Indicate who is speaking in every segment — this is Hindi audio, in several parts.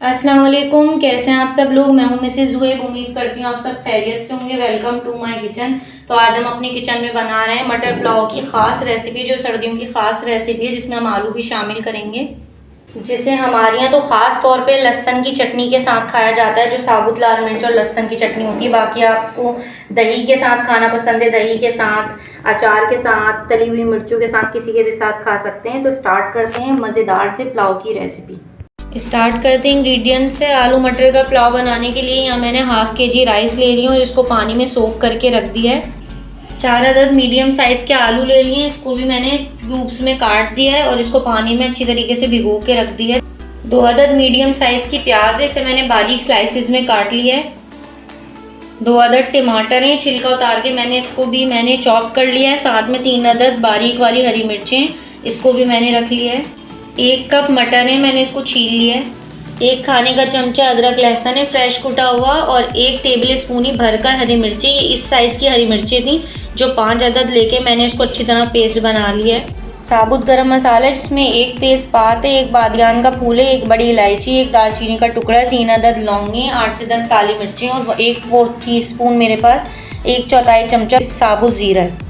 Speaker 1: अस्सलाम वालेकुम, कैसे हैं आप सब लोग। मैं हूं मिसेज़ ज़ुएब। उम्मीद करती हूँ आप सब खैरियत से होंगे। Welcome to my kitchen. तो आज हम अपनी किचन में बना रहे हैं मटर पुलाव की ख़ास रेसिपी, जो सर्दियों की ख़ास रेसिपी है, जिसमें हम आलू भी शामिल करेंगे, जिसे हमारे यहाँ तो ख़ास तौर पे लहसुन की चटनी के साथ खाया जाता है, जो साबुत लाल मिर्च और लहसुन की चटनी होती है। बाकी आपको दही के साथ खाना पसंद है, दही के साथ, अचार के साथ, तली हुई मिर्चों के साथ, किसी के भी साथ खा सकते हैं। तो स्टार्ट करते हैं मज़ेदार से पुलाव की रेसिपी। स्टार्ट करते हैं इंग्रेडिएंट से। आलू मटर का पुलाव बनाने के लिए यहाँ मैंने हाफ़ के जी राइस ले रही हूँ और इसको पानी में सोक करके रख दिया है। 4 अदद मीडियम साइज़ के आलू ले लिए हैं, इसको भी मैंने क्यूब्स में काट दिया है और इसको पानी में अच्छी तरीके से भिगो के रख दिया है। 2 अदद मीडियम साइज़ की प्याज है, इसे मैंने बारीक स्लाइसिस में काट लिया है। 2 अदद टमाटर हैं, छिलका उतार के मैंने चॉप कर लिया है। साथ में 3 अदद बारीक वाली हरी मिर्चें, इसको भी मैंने रख लिया है। 1 कप मटर है, मैंने इसको छील लिया है। 1 खाने का चमचा अदरक लहसुन है फ्रेश कुटा हुआ, और 1 टेबल स्पून ही भरकर हरी मिर्ची। ये इस साइज़ की हरी मिर्ची थी, जो 5 अदद लेके मैंने इसको अच्छी तरह पेस्ट बना लिया है। साबुत गरम मसाला, जिसमें 1 तेज़पात है, 1 बादियान का फूल है, 1 बड़ी इलायची, 1 दालचीनी का टुकड़ा है, 3 अदद लौंगे, 8 से 10 काली मिर्चें और 1/4 टीस्पून मेरे पास 1/4 चमचा साबुत ज़ीरा है।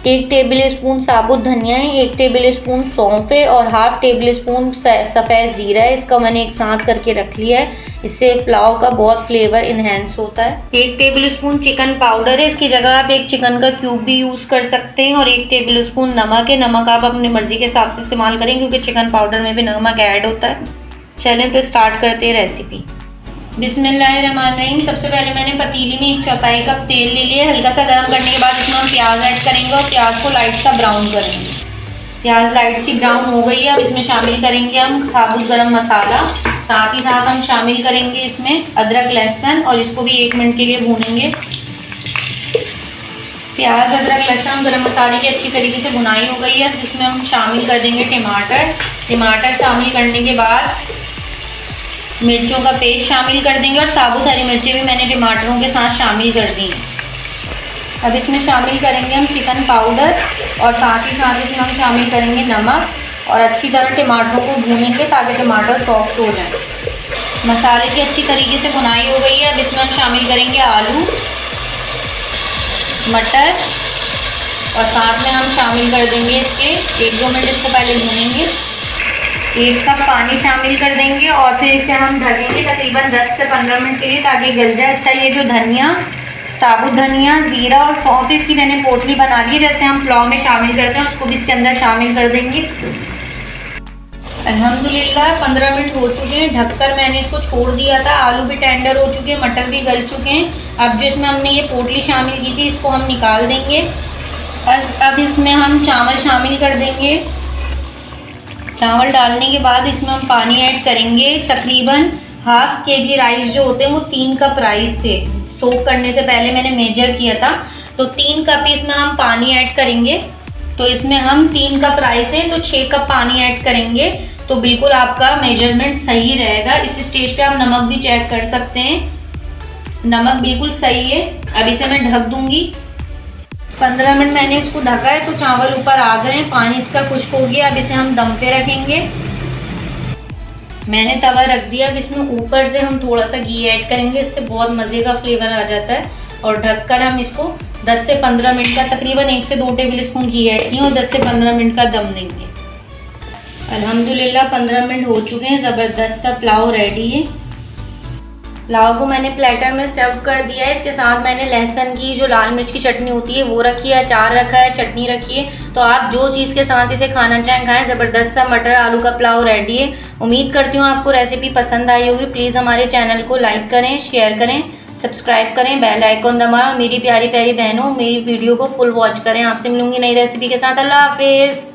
Speaker 1: 1 टेबल स्पून साबुत धनिया है, 1 टेबल स्पून सौंफ है और हाफ टेबल स्पून सफ़ेद ज़ीरा है। इसका मैंने एक साथ करके रख लिया है, इससे पुलाव का बहुत फ्लेवर इन्हेंस होता है। 1 टेबल स्पून चिकन पाउडर है, इसकी जगह आप 1 चिकन का क्यूब भी यूज़ कर सकते हैं। और 1 टेबल स्पून नमक है, नमक आप अपनी मर्ज़ी के हिसाब से इस्तेमाल करें, क्योंकि चिकन पाउडर में भी नमक ऐड होता है। चलें तो स्टार्ट करते हैं रेसिपी। बिस्मिल्लाहिर्रहमानिर्रहीम। सबसे पहले मैंने पतीली में 1/4 कप तेल ले लिया। हल्का सा गर्म करने के बाद इसमें हम प्याज ऐड करेंगे और प्याज को लाइट सा ब्राउन करेंगे। प्याज लाइट सी ब्राउन हो गई है, अब इसमें शामिल करेंगे हम साबुत गरम मसाला। साथ ही साथ हम शामिल करेंगे इसमें अदरक लहसुन और इसको भी 1 मिनट के लिए भूनेंगे। प्याज अदरक लहसुन गरम मसाले की अच्छी तरीके से भुनाई हो गई है, जिसमें हम शामिल कर देंगे टमाटर शामिल करने के बाद मिर्चों का पेस्ट शामिल कर देंगे और साबुत हरी मिर्चें भी मैंने टमाटरों के साथ शामिल कर दी हैं। अब इसमें शामिल करेंगे हम चिकन पाउडर और साथ ही साथ इसमें हम शामिल करेंगे नमक और अच्छी तरह टमाटरों को भूनेंगे ताकि टमाटर सॉफ्ट हो जाए। मसाले की अच्छी तरीके से भुनाई हो गई है, अब इसमें हम शामिल करेंगे आलू, मटर और साथ में हम शामिल कर देंगे इसके 1-2 मिनट इसको पहले भूनेंगे। 1 कप पानी शामिल कर देंगे और फिर इसे हम ढकेंगे तकरीबन 10 से 15 मिनट के लिए, ताकि गल जाए। अच्छा, ये जो धनिया, साबुत धनिया, ज़ीरा और सौंफ, इसकी मैंने पोटली बना ली है, जैसे हम पुलाव में शामिल करते हैं, उसको भी इसके अंदर शामिल कर देंगे। अल्हम्दुलिल्लाह 15 मिनट हो चुके हैं, ढककर मैंने इसको छोड़ दिया था। आलू भी टेंडर हो चुके हैं, मटर भी गल चुके हैं। अब जो इसमें हमने ये पोटली शामिल की थी, इसको हम निकाल देंगे और अब इसमें हम चावल शामिल कर देंगे। चावल डालने के बाद इसमें हम पानी ऐड करेंगे। तकरीबन हाफ़ के-जी राइस जो होते हैं वो 3 कप राइस थे। सोक करने से पहले मैंने मेजर किया था, तो 3 कप इसमें हम पानी ऐड करेंगे। तो इसमें हम 3 कप राइस है तो 6 कप पानी ऐड करेंगे, तो बिल्कुल आपका मेजरमेंट सही रहेगा। इस स्टेज पे आप नमक भी चेक कर सकते हैं, नमक बिल्कुल सही है। अब इसे मैं ढक दूंगी। 15 मिनट मैंने इसको ढका है, तो चावल ऊपर आ गए हैं, पानी इसका खुश्क हो गया। अब इसे हम दम पे रखेंगे। मैंने तवा रख दिया, अब इसमें ऊपर से हम थोड़ा सा घी ऐड करेंगे, इससे बहुत मज़े का फ्लेवर आ जाता है। और ढककर हम इसको 10 से 15 मिनट का, तकरीबन 1 से 2 टेबल स्पून घी ऐड किए और 10 से 15 मिनट का दम देंगे। अल्हम्दुलिल्लाह 15 मिनट हो चुके हैं, ज़बरदस्त सा पुलाव रेडी है। पुलाव को मैंने प्लेटर में सर्व कर दिया है। इसके साथ मैंने लहसुन की जो लाल मिर्च की चटनी होती है वो रखी है, अचार रखा है, चटनी रखी है। तो आप जो चीज़ के साथ इसे खाना चाहें खाएं। ज़बरदस्त सा मटर आलू का पुलाव रेडी है। उम्मीद करती हूँ आपको रेसिपी पसंद आई होगी। प्लीज़ हमारे चैनल को लाइक करें, शेयर करें, सब्सक्राइब करें, बेल आइकॉन दबाएं। मेरी प्यारी प्यारी बहनों, मेरी वीडियो को फुल वॉच करें। आपसे मिलूंगी नई रेसिपी के साथ। अल्लाह हाफिज़।